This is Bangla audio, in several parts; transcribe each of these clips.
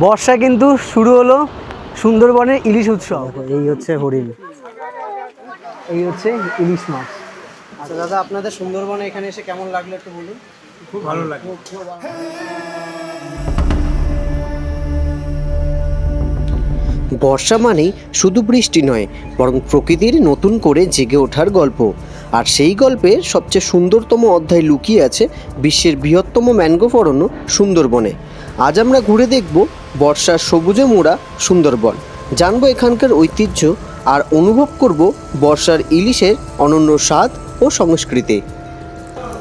বর্ষা কিন্তু শুরু হলো সুন্দরবনের ইলিশ উৎসব। এই হচ্ছে হরিণ, এই হচ্ছে ইলিশ মাছ। আচ্ছা দাদা, আপনাদের সুন্দরবনে এখানে এসে কেমন লাগলো একটু বলুন। খুব ভালো লাগে। বর্ষা মানেই শুধু বৃষ্টি নয়, বরং প্রকৃতির নতুন করে জেগে ওঠার গল্প। আর সেই গল্পের সবচেয়ে সুন্দরতম অধ্যায় লুকিয়ে আছে বিশ্বের বৃহত্তম ম্যানগ্রোভ অরণ্য সুন্দরবনে। আজ আমরা ঘুরে দেখব বর্ষার সবুজে মোড়া সুন্দরবন, জানবো এখানকার ঐতিহ্য আর অনুভব করব বর্ষার ইলিশের অনন্য স্বাদ ও সংস্কৃতি।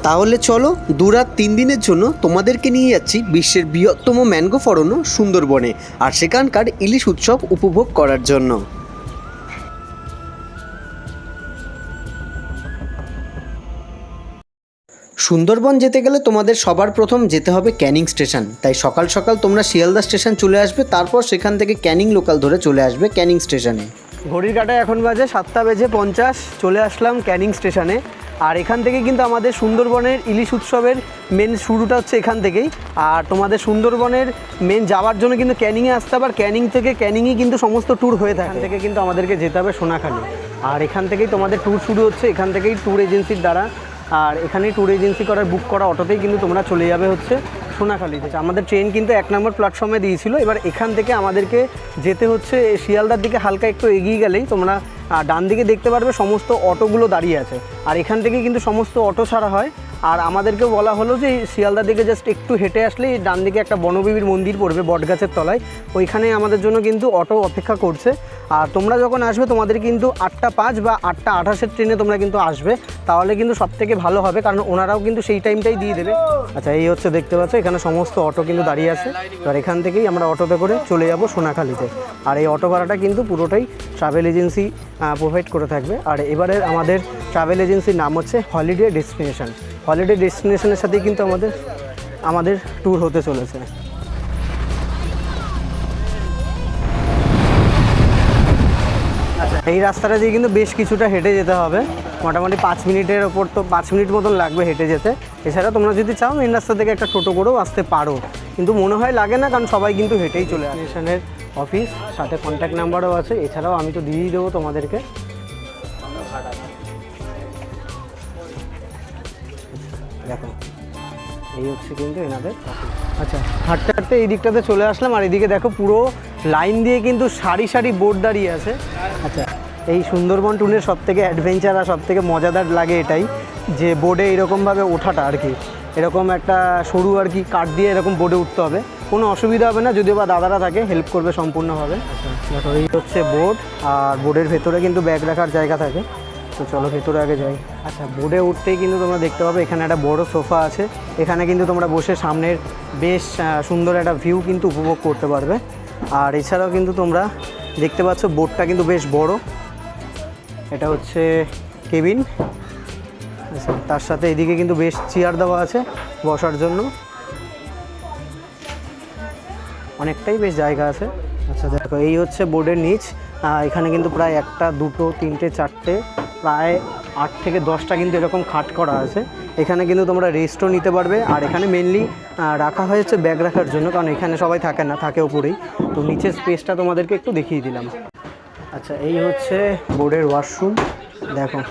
তাহলে চলো 2 রাত 3 দিনের জন্য তোমাদেরকে নিয়ে যাচ্ছি বিশ্বের বৃহত্তম ম্যানগ্রোভ অরণ্য সুন্দরবনে, আর সেখানকার ইলিশ উৎসব উপভোগ করার জন্য। সুন্দরবন যেতে গেলে তোমাদের সবার প্রথম যেতে হবে ক্যানিং স্টেশন। তাই সকাল সকাল তোমরা শিয়ালদা স্টেশন চলে আসবে, তারপর সেখান থেকে ক্যানিং লোকাল ধরে চলে আসবে ক্যানিং স্টেশনে। ঘড়ির কাঁটায় এখন বাজে 7:50, চলে আসলাম ক্যানিং স্টেশনে। আর এখান থেকে কিন্তু আমাদের সুন্দরবনের ইলিশ উৎসবের মেন শুরুটা হচ্ছে এখান থেকেই। আর তোমাদের সুন্দরবনের মেন যাওয়ার জন্য কিন্তু ক্যানিংয়ে আসতে হবে, আর ক্যানিং থেকে ক্যানিংই কিন্তু সমস্ত ট্যুর হয়ে থাকে। এখান থেকে কিন্তু আমাদেরকে যেতে হবে সোনাখালি, আর এখান থেকেই তোমাদের ট্যুর শুরু হচ্ছে, এখান থেকেই ট্যুর এজেন্সির দ্বারা। আর এখানেই ট্যুর এজেন্সি করার বুক করা অটোতেই কিন্তু তোমরা চলে যাবে হচ্ছে সোনাখালিতে। আমাদের ট্রেন কিন্তু 1 নম্বর প্ল্যাটফর্মে দিয়েছিল। এবার এখান থেকে আমাদেরকে যেতে হচ্ছে শিয়ালদার দিকে, হালকা একটু এগিয়ে গেলেই তোমরা ডান দিকে দেখতে পারবে সমস্ত অটোগুলো দাঁড়িয়ে আছে। আর এখান থেকে কিন্তু সমস্ত অটো ছাড়া হয়। আর আমাদেরকেও বলা হলো যে শিয়ালদার দিকে জাস্ট একটু হেঁটে আসলেই ডান দিকে একটা বনবিবির মন্দির পড়বে বটগাছের তলায়, ওইখানে আমাদের জন্য কিন্তু অটো অপেক্ষা করছে। আর তোমরা যখন আসবে তোমাদের কিন্তু 8:05 বা 8:28 ট্রেনে তোমরা কিন্তু আসবে, তাহলে কিন্তু সবথেকে ভালো হবে, কারণ ওনারাও কিন্তু সেই টাইমটাই দিয়ে দেবে। আচ্ছা, এই হচ্ছে দেখতে পাচ্ছ এখানে সমস্ত অটো কিন্তু দাঁড়িয়ে আছে। এবার এখান থেকেই আমরা অটোতে করে চলে যাব সোনাখালিতে। আর এই অটো ভাড়াটা কিন্তু পুরোটাই ট্রাভেল এজেন্সি প্রোভাইড করে থাকবে। আর এবারে আমাদের ট্রাভেল এজেন্সির নাম হচ্ছে হলিডে ডেস্টিনেশন। হলিডে ডেস্টিনেশনের সাথেই কিন্তু আমাদের ট্যুর হতে চলেছে। আচ্ছা, এই রাস্তাটা দিয়ে কিন্তু বেশ কিছুটা হেঁটে যেতে হবে, মোটামুটি 5 মিনিটের ওপর, তো 5 মিনিট মতন লাগবে হেঁটে যেতে। এছাড়া তোমরা যদি চাও মেন রাস্তা থেকে একটা টোটো করেও আসতে পারো, কিন্তু মনে হয় লাগে না, কারণ সবাই কিন্তু হেঁটেই চলে আসে। স্টেশনের অফিস, সাথে কন্ট্যাক্ট নাম্বারও আছে, এছাড়াও আমি তো দিয়েই দেবো তোমাদেরকে। দেখো, এই হচ্ছে কিন্তু এনাদের অফিস। আচ্ছা, হাঁটতে হাঁটতে এই দিকটাতে চলে আসলাম, আর এদিকে দেখো পুরো লাইন দিয়ে কিন্তু সারি সারি বোট দাঁড়িয়ে আছে। আচ্ছা, এই সুন্দরবন ট্যুরের সবথেকে অ্যাডভেঞ্চার আর সবথেকে মজাদার লাগে এটাই যে বোর্ডে এরকমভাবে ওঠাটা আর কি, এরকম একটা সরু আর কি কাঠ দিয়ে এরকম বোর্ডে উঠতে হবে, কোনো অসুবিধা হবে না, যদিও বা দাদারা থাকে হেল্প করবে সম্পূর্ণভাবে। আচ্ছা দেখো, এই হচ্ছে বোর্ড, আর বোর্ডের ভেতরে কিন্তু ব্যাগ রাখার জায়গা থাকে। তো চলো ভেতরে আগে যাই। আচ্ছা, বোর্ডে উঠতেই কিন্তু তোমরা দেখতে পাবে এখানে একটা বড় সোফা আছে, এখানে কিন্তু তোমরা বসে সামনের বেশ সুন্দর একটা ভিউ কিন্তু উপভোগ করতে পারবে। আর এছাড়াও কিন্তু তোমরা দেখতে পাচ্ছ বোর্ডটা কিন্তু বেশ বড়, এটা হচ্ছে কেবিন। আচ্ছা, তার সাথে এদিকে কিন্তু বেশ চেয়ার দেওয়া আছে বসার জন্য, অনেকটাই বেশ জায়গা আছে। আচ্ছা দেখো, এই হচ্ছে বোর্ডের নিচ, এখানে কিন্তু প্রায় 1, 2, 3, 4, প্রায় 8 থেকে 10টা কিন্তু এরকম খাট করা আছে। এখানে কিন্তু তোমরা রেস্টও নিতে পারবে। আর এখানে মেনলি রাখা হয়েছে ব্যাগ রাখার জন্য, কারণ এখানে সবাই থাকে না, থাকে উপরেই। তো নিচের স্পেসটা তোমাদেরকে একটু দেখিয়ে দিলাম। আচ্ছা, এই হচ্ছে বোর্ডের ওয়াশরুম। দেখো,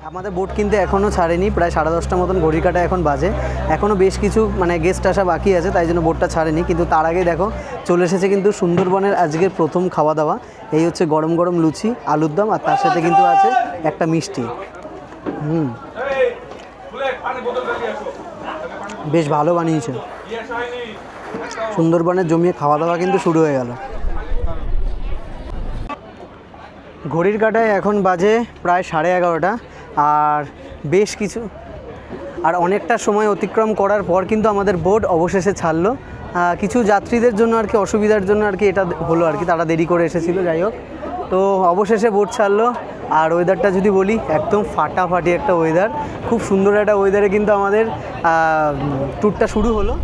আমাদের বোট কিন্তু এখনও ছাড়েনি, প্রায় 10:30 মতন ঘড়ি কাটা এখন বাজে, এখনও বেশ কিছু গেস্ট আসা বাকি আছে, তাই জন্য বোটটা ছাড়েনি। কিন্তু তার আগেই দেখো চলে এসেছে কিন্তু সুন্দরবনের আজকের প্রথম খাওয়া দাওয়া। এই হচ্ছে গরম গরম লুচি, আলুর দম, আর তার সাথে কিন্তু আছে একটা মিষ্টি। বেশ ভালো বানিয়েছে। সুন্দরবনের জমিয়ে খাওয়া দাওয়া কিন্তু শুরু হয়ে গেল। ঘড়ির কাঁটায় এখন বাজে প্রায় 11:30, আর বেশ কিছু অনেকটা সময় অতিক্রম করার পর কিন্তু আমাদের বোট অবশেষে ছাড়লো। কিছু যাত্রীদের জন্য আর কি অসুবিধার জন্য আর কি এটা হলো আর কি, তারা দেরি করে এসেছিলো, যাই হোক। তো অবশেষে বোট ছাড়লো। আর ওয়েদারটা যদি বলি, একদম ফাটাফাটি একটা ওয়েদার, খুব সুন্দর একটা ওয়েদারে কিন্তু আমাদের ট্যুরটা শুরু হলো।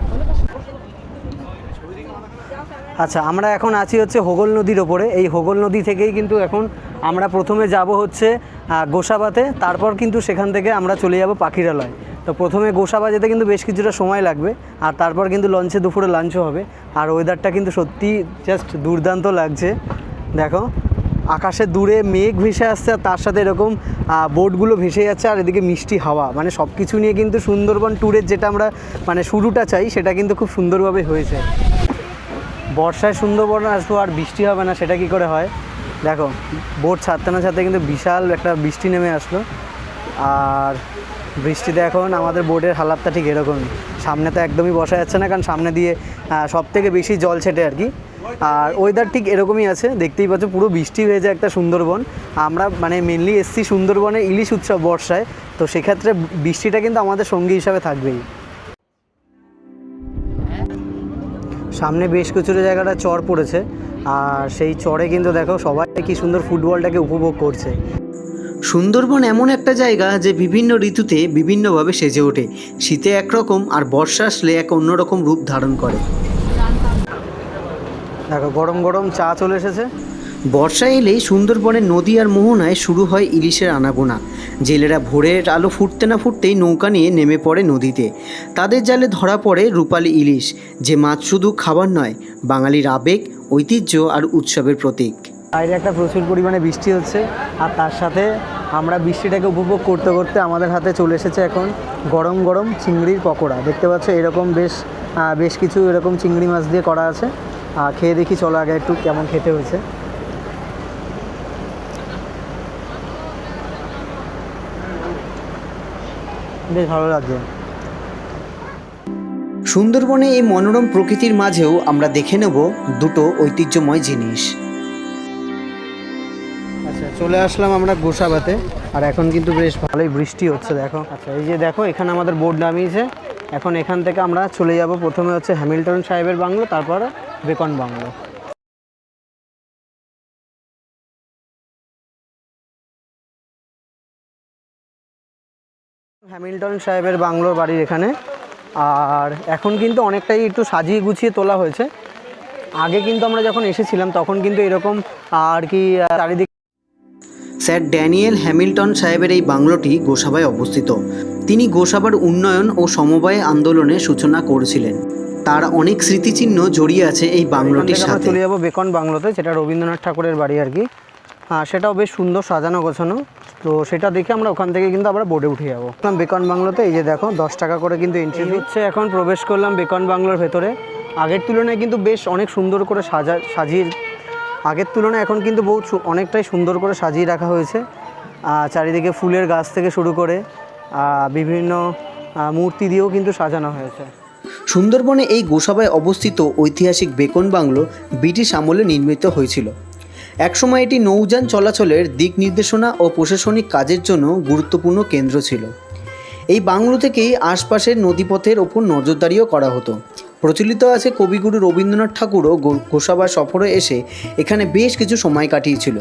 আচ্ছা, আমরা এখন আছি হচ্ছে হোগল নদীর ওপরে। এই হোগল নদী থেকেই কিন্তু এখন আমরা প্রথমে যাব হচ্ছে গোসাবাতে, তারপর কিন্তু সেখান থেকে আমরা চলে যাব পাখিরালয়। তো প্রথমে গোসাবা যেতে কিন্তু বেশ কিছুটা সময় লাগবে, আর তারপর কিন্তু লঞ্চে দুপুরে লাঞ্চও হবে। আর ওয়েদারটা কিন্তু সত্যি জাস্ট দুর্দান্ত লাগছে। দেখো আকাশে দূরে মেঘ ভেসে আসছে, আর তার সাথে এরকম বোটগুলো ভেসে যাচ্ছে, আর এদিকে মিষ্টি হাওয়া, মানে সব কিছু নিয়ে কিন্তু সুন্দরবন ট্যুরের যেটা আমরা মানে শুরুটা চাই সেটা কিন্তু খুব সুন্দরভাবে হয়েছে। বর্ষায় সুন্দরবন আসবো আর বৃষ্টি হবে না, সেটা কি করে হয়? দেখো বোট ছাড়তে না ছাড়তে কিন্তু বিশাল একটা বৃষ্টি নেমে আসলো। আর বৃষ্টিতে এখন আমাদের বোটের হালাতটা ঠিক এরকমই, সামনে তো একদমই বসা যাচ্ছে না, কারণ সামনে দিয়ে সব থেকে বেশি জল ছেটে আর কি। আর ওয়েদার ঠিক এরকমই আছে, দেখতেই পাচ্ছ পুরো বৃষ্টি হয়ে যায় একটা সুন্দরবন। আমরা মানে মেনলি এসছি সুন্দরবনে ইলিশ উৎসব বর্ষায়, তো সেক্ষেত্রে বৃষ্টিটা কিন্তু আমাদের সঙ্গী হিসাবে থাকবেই। সামনে বেশ কিছু জায়গাটা চর পড়েছে, আর সেই চরে কিন্তু দেখো সবাই কি সুন্দর ফুটবলটাকে উপভোগ করছে। সুন্দরবন এমন একটা জায়গা যে বিভিন্ন ঋতুতে বিভিন্নভাবে সেজে ওঠে। শীতে একরকম আর বর্ষা আসলে এক অন্যরকম রূপ ধারণ করে। দেখো গরম গরম চা চলে এসেছে। বর্ষা এলেই সুন্দরবনের নদী আর মোহনায় শুরু হয় ইলিশের আনাগোনা। জেলেরা ভোরের আলো ফুটতে না ফুটতেই নৌকা নিয়ে নেমে পড়ে নদীতে। তাদের জালে ধরা পড়ে রূপালী ইলিশ, যে মাছ শুধু খাবার নয়, বাঙালির আবেগ, ঐতিহ্য আর উৎসবের প্রতীক। বাইরে একটা প্রচুর পরিমাণে বৃষ্টি হচ্ছে, আর তার সাথে আমরা বৃষ্টিটাকে উপভোগ করতে করতে আমাদের হাতে চলে এসেছে এখন গরম গরম চিংড়ির পকোড়া। দেখতে পাচ্ছ এরকম বেশ কিছু এরকম চিংড়ি মাছ দিয়ে করা আছে। খেয়ে দেখি, চলো আগে একটু কেমন খেতে হয়েছে। বেশ ভালো লাগছে। সুন্দরবনে এই মনোরম প্রকৃতির মাঝেও আমরা দেখে নেব দুটো ঐতিহ্যময় জিনিস। আচ্ছা চলে আসলাম আমরা গোসাবাতে, আর এখন কিন্তু বেশ ভালোই বৃষ্টি হচ্ছে। দেখো আচ্ছা এই যে দেখো এখানে আমাদের বোট নামিয়েছে। এখন এখান থেকে আমরা চলে যাব, প্রথমে হচ্ছে হ্যামিল্টন সাহেবের বাংলো, তারপর বেকন বাংলো। হ্যামিল্টন সাহেবের বাংলোর বাড়ির এখানে। আর এখন কিন্তু অনেকটাই একটু সাজিয়ে গুছিয়ে তোলা হয়েছে। আগে কিন্তু আমরা যখন এসেছিলাম তখন কিন্তু এরকম আর কি চারিদিকে। স্যার ড্যানিয়েল হ্যামিল্টন সাহেবের এই বাংলোটি গোসাবায় অবস্থিত। তিনি গোসাবার উন্নয়ন ও সমবায় আন্দোলনের সূচনা করেছিলেন। তার অনেক স্মৃতিচিহ্ন জড়িয়ে আছে এই বাংলোটির সাথে। চলে যাবো বেকন বাংলোতে, যেটা রবীন্দ্রনাথ ঠাকুরের বাড়ি আর কি। সেটাও বেশ সুন্দর সাজানো গোছানো, তো সেটা দেখে আমরা ওখান থেকে কিন্তু আবার বোর্ডে উঠে যাবো। বেকন বাংলোতে এই যে দেখো 10 টাকা করে কিন্তু এন্ট্রি হচ্ছে। এখন প্রবেশ করলাম বেকন বাংলোর ভেতরে। আগের তুলনায় কিন্তু বেশ অনেক সুন্দর করে সাজিয়ে আগের তুলনায় এখন কিন্তু অনেকটাই সুন্দর করে সাজিয়ে রাখা হয়েছে। চারিদিকে ফুলের গাছ থেকে শুরু করে বিভিন্ন মূর্তি দিয়েও কিন্তু সাজানো হয়েছে। সুন্দরবনে এই গোসাবায় অবস্থিত ঐতিহাসিক বেকন বাংলো ব্রিটিশ আমলে নির্মিত হয়েছিল। একসময় এটি নৌযান চলাচলের দিক নির্দেশনা ও প্রশাসনিক কাজের জন্য গুরুত্বপূর্ণ কেন্দ্র ছিল। এই বাংলো থেকেই আশপাশের নদীপথের ওপর নজরদারিও করা হতো। প্রচলিত আছে কবিগুরু রবীন্দ্রনাথ ঠাকুরও গোসাবা সফরে এসে এখানে বেশ কিছু সময় কাটিয়েছিল।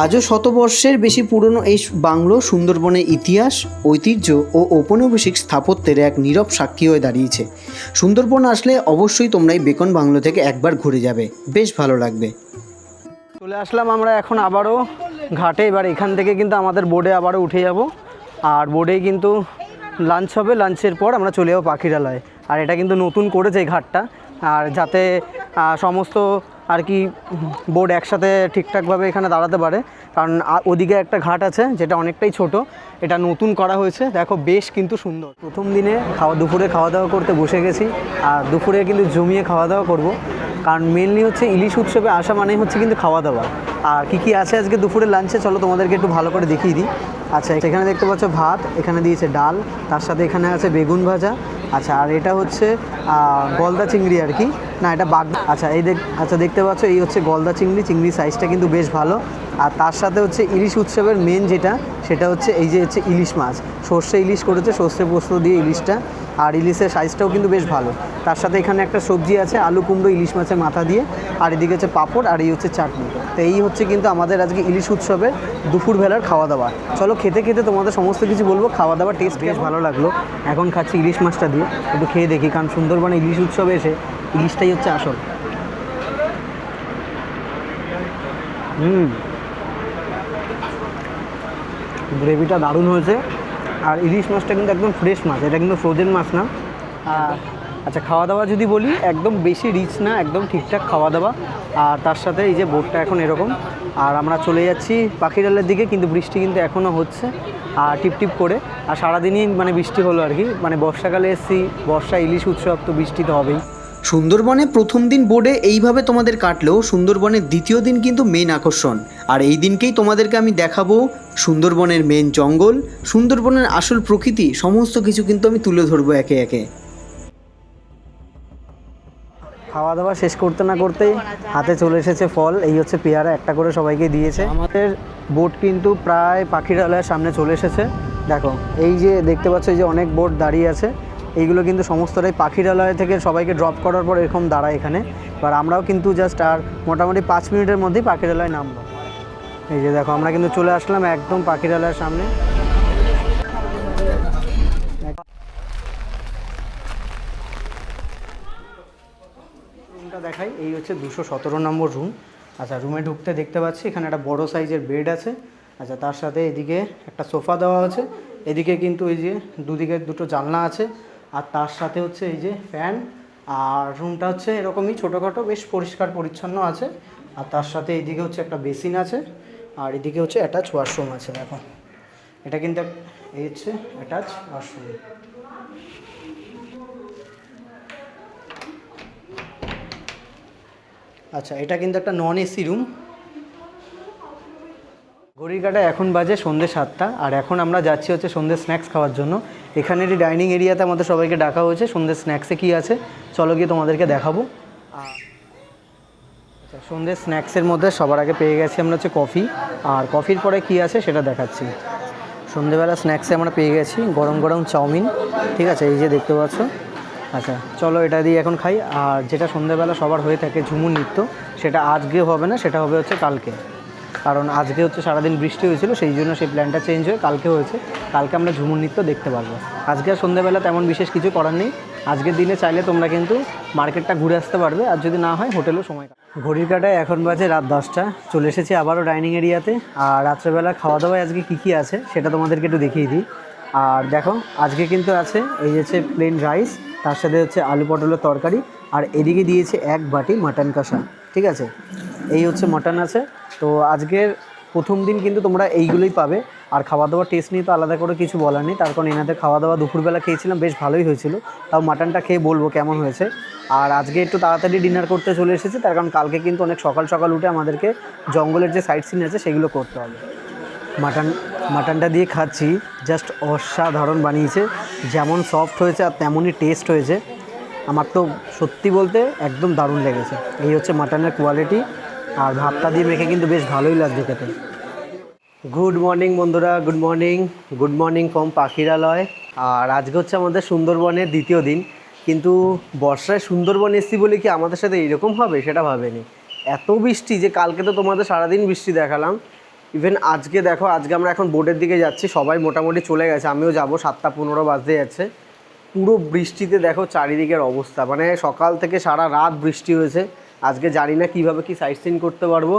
আজও শতবর্ষের বেশি পুরনো এই বাংলো সুন্দরবনের ইতিহাস, ঐতিহ্য ও ঔপনিবেশিক স্থাপত্যের এক নীরব সাক্ষী হয়ে দাঁড়িয়েছে। সুন্দরবন আসলে অবশ্যই তোমরা এই বেকন বাংলো থেকে একবার ঘুরে যাবে, বেশ ভালো লাগবে। চলে আসলাম আমরা এখন আবারও ঘাটে। এবার এখান থেকে কিন্তু আমাদের বোর্ডে আবারও উঠে যাব, আর বোর্ডেই কিন্তু লাঞ্চ হবে। লাঞ্চের পর আমরা চলে যাবো পাখিরালয়। আর এটা কিন্তু নতুন করেছে এই ঘাটটা, আর যাতে সমস্ত আর কি বোর্ড একসাথে ঠিকঠাকভাবে এখানে দাঁড়াতে পারে, কারণ ওদিকে একটা ঘাট আছে যেটা অনেকটাই ছোট, এটা নতুন করা হয়েছে। দেখো বেশ কিন্তু সুন্দর। প্রথম দিনে দুপুরে খাওয়া দাওয়া করতে বসে গেছি, আর দুপুরে কিন্তু জমিয়ে খাওয়া দাওয়া করব, কারণ মেনলি হচ্ছে ইলিশ উৎসবে আসা মানেই হচ্ছে কিন্তু খাওয়া দাওয়া। আর কী আছে আজকে দুপুরে লাঞ্চে চলো তোমাদেরকে একটু ভালো করে দেখিয়ে দিই। আচ্ছা এখানে দেখতে পাচ্ছ ভাত, এখানে দিয়েছে ডাল, তার সাথে এখানে আছে বেগুন ভাজা। আচ্ছা আর এটা হচ্ছে গলদা চিংড়ি আর কি, না এটা আচ্ছা আচ্ছা দেখতে পাচ্ছ এই হচ্ছে গলদা চিংড়ির সাইজটা কিন্তু বেশ ভালো। আর তার সাথে হচ্ছে ইলিশ উৎসবের মেন যেটা, সেটা হচ্ছে এই যে হচ্ছে ইলিশ মাছ, সর্ষে ইলিশ করেছে, সর্ষে পোস্ত দিয়ে ইলিশটা। আর ইলিশের সাইজটাও কিন্তু বেশ ভালো। তার সাথে এখানে একটা সবজি আছে, আলু কুমড়ো ইলিশ মাছের মাথা দিয়ে, আর এদিকে হচ্ছে পাঁপড়, আর এই হচ্ছে চাটনি। তো এই হচ্ছে কিন্তু আমাদের আজকে ইলিশ উৎসবের দুপুরবেলার খাওয়া দাওয়া। চলো খেতে খেতে তোমাদের সমস্ত কিছু বলবো। খাওয়া দাওয়ার টেস্ট বেশ ভালো লাগলো। এখন খাচ্ছি ইলিশ মাছটা দিয়ে, একটু খেয়ে দেখি, কারণ সুন্দরবনে ইলিশ উৎসবে এসে ইলিশটাই হচ্ছে আসল। গ্রেভিটা দারুণ হয়েছে, আর ইলিশ মাছটা কিন্তু একদম ফ্রেশ মাছ, এটা কিন্তু ফ্রোজেন মাছ না। আচ্ছা, খাওয়া দাওয়া যদি বলি একদম বেশি রিচ না, একদম ঠিকঠাক খাওয়া দাওয়া। আর তার সাথে এই যে বোটটা এখন এরকম, আর আমরা চলে যাচ্ছি পাখিরালয়ের দিকে, কিন্তু বৃষ্টি কিন্তু এখনও হচ্ছে আর টিপটিপ করে। আর সারাদিনই মানে বৃষ্টি হলো আর কি, মানে বর্ষাকালে এসেছি, বর্ষা ইলিশ উৎসব, তো বৃষ্টি তো হবেই। সুন্দরবনে প্রথম দিন বোর্ডে এইভাবে তোমাদের কাটলেও সুন্দরবনের দ্বিতীয় দিন কিন্তু মেন আকর্ষণ। আর এই দিনকেই তোমাদেরকে আমি দেখাবো সুন্দরবনের মেন জঙ্গল, সুন্দরবনের আসল প্রকৃতি, সমস্ত কিছু কিন্তু আমি তুলে ধরবো একে একে। খাওয়া দাওয়া শেষ করতে না করতেই হাতে চলে এসেছে ফল, এই হচ্ছে পেয়ারা, একটা করে সবাইকে দিয়েছে। আমাদের বোট কিন্তু প্রায় পাখিরালয়ের সামনে চলে এসেছে। দেখো এই যে দেখতে পাচ্ছ, এই যে অনেক বোট দাঁড়িয়ে আছে, এইগুলো কিন্তু সমস্তটাই পাখিরালয় থেকে সবাইকে ড্রপ করার পর এরকম দাঁড়ায় এখানে। এবার আমরাও কিন্তু জাস্ট আর মোটামুটি 5 মিনিটের মধ্যেই পাখিরালয় নামবো। এই যে দেখো আমরা কিন্তু চলে আসলাম একদম পাখিরালয়ের সামনে। রুমটা দেখাই, এই হচ্ছে 217 নম্বর রুম। আচ্ছা, রুমে ঢুকতে দেখতে পাচ্ছি এখানে একটা বড় সাইজের বেড আছে। আচ্ছা, তার সাথে এদিকে একটা সোফা দেওয়া আছে, এদিকে কিন্তু এই যে দুদিকে দুটো জানলা আছে, আর তার সাথে হচ্ছে এই যে ফ্যান। আর রুমটা হচ্ছে এরকমই ছোটোখাটো, বেশ পরিষ্কার পরিচ্ছন্ন আছে। আর তার সাথে এইদিকে হচ্ছে একটা বেসিন আছে, আর এদিকে হচ্ছে অ্যাটাচ ওয়াশরুম আছে। দেখো এটা কিন্তু এই হচ্ছে অ্যাটাচ ওয়াশরুম। আচ্ছা, এটা কিন্তু একটা নন এসি রুম। ঘড়ির কাঁটায় এখন বাজে সন্ধ্যে 7টা, আর এখন আমরা যাচ্ছি হচ্ছে সন্ধ্যে স্ন্যাক্স খাওয়ার জন্য। এখানেরই ডাইনিং এরিয়াতে আমাদের সবাইকে ডাকা হয়েছে। সন্ধ্যে স্ন্যাক্সে কী আছে চলো গিয়ে তোমাদেরকে দেখাবো। আচ্ছা, সন্ধ্যে স্ন্যাক্সের মধ্যে সবার আগে পেয়ে গেছি আমরা হচ্ছে কফি, আর কফির পরে কী আছে সেটা দেখাচ্ছি। সন্ধ্যেবেলা স্ন্যাক্সে আমরা পেয়ে গেছি গরম গরম চাউমিন, ঠিক আছে, এই যে দেখতে পাচ্ছ। আচ্ছা চলো এটা দিয়ে এখন খাই। আর যেটা সন্ধ্যেবেলা সবার হয়ে থাকে ঝুমুর নৃত্য, সেটা আজকে হবে না, সেটা হবে হচ্ছে কালকে। কারণ আজকে হচ্ছে সারাদিন বৃষ্টি হয়েছিল, সেই জন্য সেই প্ল্যানটা চেঞ্জ হয়ে কালকে হয়েছে। কালকে আমরা ঝুমুর নৃত্য দেখতে পারবো। আজকে আর সন্ধ্যেবেলা তেমন বিশেষ কিছু করার নেই। আজকের দিনে চাইলে তোমরা কিন্তু মার্কেটটা ঘুরে আসতে পারবে, আর যদি না হয় হোটেলেও সময় ঘড়ির কাঁটায় এখন বাজে রাত 10টা। চলে এসেছি আবারও ডাইনিং এরিয়াতে। আর রাত্রেবেলা খাওয়া দাওয়ায় আজকে কী আছে সেটা তোমাদেরকে একটু দেখিয়ে দিই। আর দেখো আজকে কিন্তু আছে এই হচ্ছে প্লেন রাইস, তার সাথে হচ্ছে আলু পটলের তরকারি, আর এদিকে দিয়েছে এক বাটি মাটন কষা, ঠিক আছে, এই হচ্ছে মাটন আছে। তো আজকের প্রথম দিন কিন্তু তোমরা এইগুলোই পাবে। আর খাওয়া দাওয়ার টেস্ট নিয়ে তো আলাদা করে কিছু বলার নেই, তার কারণ এনাদের খাওয়া দাওয়া দুপুরবেলা খেয়েছিলাম, বেশ ভালোই হয়েছিল। তাও মাটনটা খেয়ে বলবো কেমন হয়েছে। আর আজকে একটু তাড়াতাড়ি ডিনার করতে চলে এসেছি, তার কারণ কালকে কিন্তু অনেক সকাল সকাল উঠে আমাদেরকে জঙ্গলের যে সাইট সিন আছে সেগুলো করতে হবে। মাটনটা দিয়ে খাচ্ছি, জাস্ট অসাধারণ বানিয়েছে, যেমন সফট হয়েছে আর তেমনই টেস্ট হয়েছে। আমার তো সত্যি বলতে একদম দারুণ লেগেছে। এই হচ্ছে মাটনের কোয়ালিটি, আর ভাতটা দিয়ে মেখে কিন্তু বেশ ভালোই লাগছে খেতে। গুড মর্নিং বন্ধুরা, গুড মর্নিং ফ্রম পাখিরালয়। আর আজকে হচ্ছে আমাদের সুন্দরবনের দ্বিতীয় দিন, কিন্তু বর্ষায় সুন্দরবন এসছি বলে কি আমাদের সাথে এইরকম হবে সেটা ভাবেনি। এত বৃষ্টি যে কালকে তো তোমাদের সারাদিন বৃষ্টি দেখালাম, ইভেন আজকে দেখো, আজকে আমরা এখন বোটের দিকে যাচ্ছি, সবাই মোটামুটি চলে গেছে, আমিও যাব, 7:15 বাজতে যাচ্ছে। পুরো বৃষ্টিতে দেখো চারিদিকের অবস্থা, মানে সকাল থেকে সারা রাত বৃষ্টি হয়েছে। আজকে জানি না কীভাবে কি সাইট সিন করতে পারবো,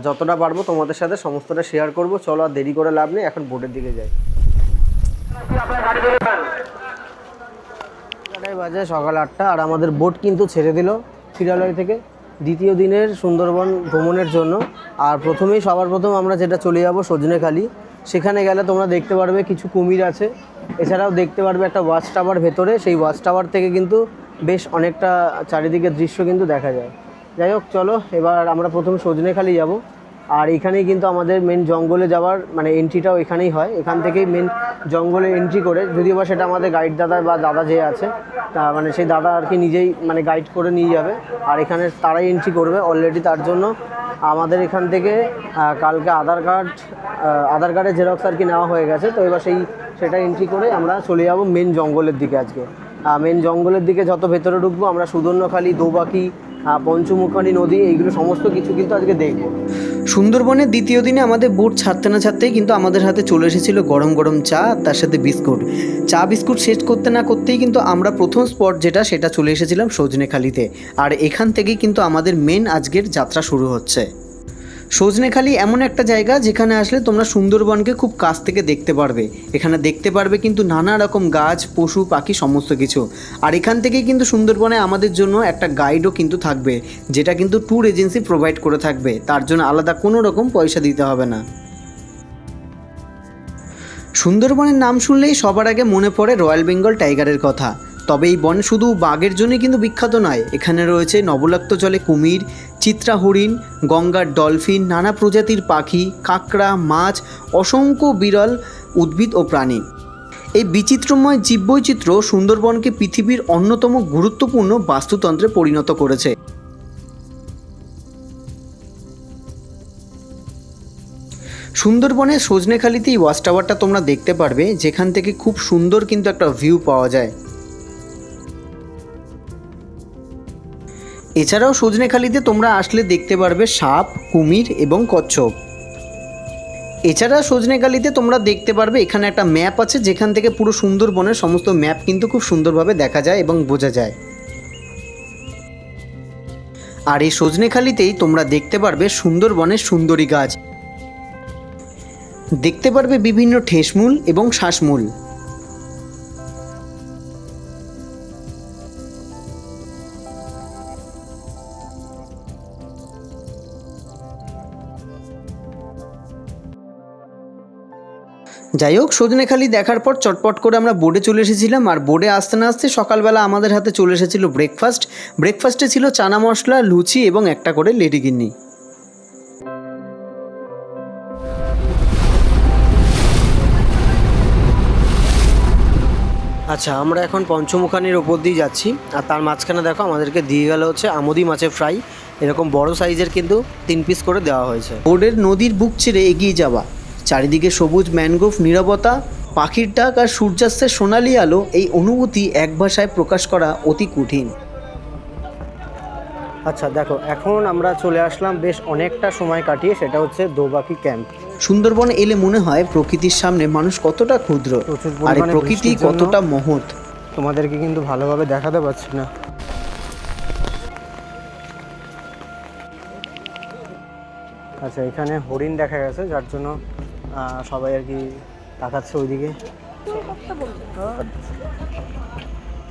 যতটা পারবো তোমাদের সাথে সমস্তটা শেয়ার করব। চলো আর দেরি করে লাভ নেই, এখন বোটের দিকে যাই। বাজে সকাল 8টা, আর আমাদের বোট কিন্তু ছেড়ে দিল পাখিরালয় থেকে দ্বিতীয় দিনের সুন্দরবন ভ্রমণের জন্য। আর সবার প্রথম আমরা যেটা চলে যাব সজনেখালি। সেখানে গেলে তোমরা দেখতে পারবে কিছু কুমির আছে, এছাড়াও দেখতে পারবে একটা ওয়াচ টাওয়ার ভেতরে, সেই ওয়াচ টাওয়ার থেকে কিন্তু বেশ অনেকটা চারিদিকের দৃশ্য কিন্তু দেখা যায়। যাই হোক চলো এবার আমরা প্রথম সজনেখালি যাব। আর এখানেই কিন্তু আমাদের মেন জঙ্গলে যাওয়ার মানে এন্ট্রিটাও এখানেই হয়, এখান থেকেই মেন জঙ্গলে এন্ট্রি করে, যদিও বা সেটা আমাদের গাইড দাদা বা দাদা যে আছে তা মানে সেই দাদা আর কি নিজেই মানে গাইড করে নিয়ে যাবে, আর এখানে তারাই এন্ট্রি করবে অলরেডি। তার জন্য আমাদের এখান থেকে কালকে আধার কার্ডের জেরক্স আর কি নেওয়া হয়ে গেছে। তো এবার সেটা এন্ট্রি করে আমরা চলে যাব মেন জঙ্গলের দিকে। আজকে মেন জঙ্গলের দিকে যত ভেতরে ঢুকবো আমরা সুদর্ণখালি, দোবাকি, পঞ্চমুখানি নদী, এইগুলো সমস্ত কিছু কিন্তু আজকে দেখব। সুন্দরবনের দ্বিতীয় দিনে আমাদের বোট ছাড়তে না ছাড়তেই কিন্তু আমাদের হাতে চলে এসেছিলো গরম গরম চা, তার সাথে বিস্কুট। চা বিস্কুট শেষ করতে না করতেই কিন্তু আমরা প্রথম স্পট সেটা চলে এসেছিলাম সজনেখালিতে। আর এখান থেকেই কিন্তু আমাদের মেন আজকের যাত্রা শুরু হচ্ছে। সজনেখালি এমন একটা জায়গা যেখানে আসলে তোমরা সুন্দরবনকে খুব কাছ থেকে দেখতে পারবে। এখানে দেখতে পারবে কিন্তু নানা রকম গাছ, পশু, পাখি সমস্ত কিছু। আর এখান থেকেই কিন্তু সুন্দরবনে আমাদের জন্য একটা গাইডও কিন্তু থাকবে, যেটা কিন্তু ট্যুর এজেন্সি প্রোভাইড করে থাকবে, তার জন্য আলাদা কোনো রকম পয়সা দিতে হবে না। সুন্দরবনের নাম শুনলেই সবার আগে মনে পড়ে রয়্যাল বেঙ্গল টাইগারের কথা। তবে এই বন শুধু বাঘের জন্যই কিন্তু বিখ্যাত নয়, এখানে রয়েছে নবলাক্ত জলে কুমির, চিত্রা হরিণ, গঙ্গার ডলফিন, নানা প্রজাতির পাখি, কাঁকড়া, মাছ, অসংখ্য বিরল উদ্ভিদ ও প্রাণী। এই বিচিত্রময় জীববৈচিত্র্য সুন্দরবনকে পৃথিবীর অন্যতম গুরুত্বপূর্ণ বাস্তুতন্ত্রে পরিণত করেছে। সুন্দরবনের সজনেখালিতে এই ওয়াচ টাওয়ারটা তোমরা দেখতে পারবে, যেখান থেকে খুব সুন্দর কিন্তু একটা ভিউ পাওয়া যায়। এছাড়াও সজনেখালিতে তোমরা আসলে দেখতে পারবে সাপ, কুমির এবং কচ্ছপ। এছাড়া সজনেখালিতে তোমরা দেখতে পারবে এখানে একটা ম্যাপ আছে, যেখান থেকে পুরো সুন্দরবনের সমস্ত ম্যাপ কিন্তু খুব সুন্দরভাবে দেখা যায় এবং বোঝা যায়। আর এই সজনেখালিতেই তোমরা দেখতে পারবে সুন্দরবনের সুন্দরী গাছ, দেখতে পারবে বিভিন্ন ঠেসমূল এবং শ্বাসমূল। যাই হোক, সজনেখালি দেখার পর চটপট করে আমরা বোর্ডে চলে এসেছিলাম। আর বোর্ডে আসতে না আসতে সকালবেলা আমাদের হাতে চলে এসেছিল ব্রেকফাস্টে ছিল চানা মশলা, লুচি এবং একটা করে লেডিগিন্নি। আচ্ছা, আমরা এখন পঞ্চমুখানির ওপর দিয়ে যাচ্ছি, আর তার মাঝখানে দেখো আমাদেরকে দিয়ে গেল হচ্ছে আমোদি মাছের ফ্রাই। এরকম বড় সাইজের কিন্তু 3 পিস করে দেওয়া হয়েছে। বোর্ডের নদীর বুক ছেড়ে এগিয়ে যাওয়া, চারিদিকে সবুজ ম্যানগ্রোভ, নীরবতা, পাখির ডাক আর সূর্যাস্তের সোনালি আলো, এই অনুভূতি এক ভাষায় প্রকাশ করা অতি কঠিন। আচ্ছা দেখো, এখন আমরা চলে আসলাম বেশ অনেকটা সময় কাটিয়ে, সেটা হচ্ছে দোবাকি ক্যাম্প। সুন্দরবন এলে মনে হয় প্রকৃতির সামনে মানুষ কতটা ক্ষুদ্র, আর প্রকৃতি কতটা মহৎ তোমাদেরকে কিন্তু ভালোভাবে দেখাতে পারছি না। আচ্ছা, এখানে হরিণ দেখা গেছে, যার জন্য সবাই আর কি তাকাচ্ছে ওইদিকে।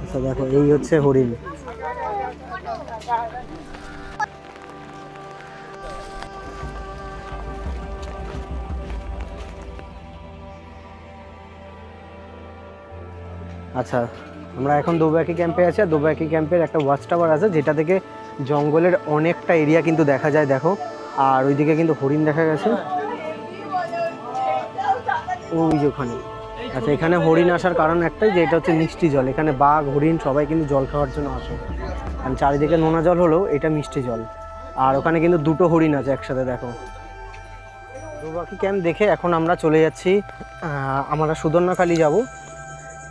আচ্ছা দেখো, এই হচ্ছে হরিণ। আচ্ছা, আমরা এখন দোবাকি ক্যাম্পে আছি, আর দোবাকি ক্যাম্পের একটা ওয়াচ টাওয়ার আছে, যেটা থেকে জঙ্গলের অনেকটা এরিয়া কিন্তু দেখা যায়। দেখো, আর ওইদিকে কিন্তু হরিণ দেখা গেছে ওই যে ওখানে। আচ্ছা, এখানে হরিণ আসার কারণ একটাই, যে এটা হচ্ছে মিষ্টি জল। এখানে বাঘ, হরিণ সবাই কিন্তু জল খাওয়ার জন্য আসে। আর চারিদিকে নোনা জল হলেও এটা মিষ্টি জল। আর ওখানে কিন্তু 2টো হরিণ আছে একসাথে। দেখো, দোবাকি ক্যাম্প দেখে এখন আমরা চলে যাচ্ছি, আমরা সুদর্ণখালি যাব।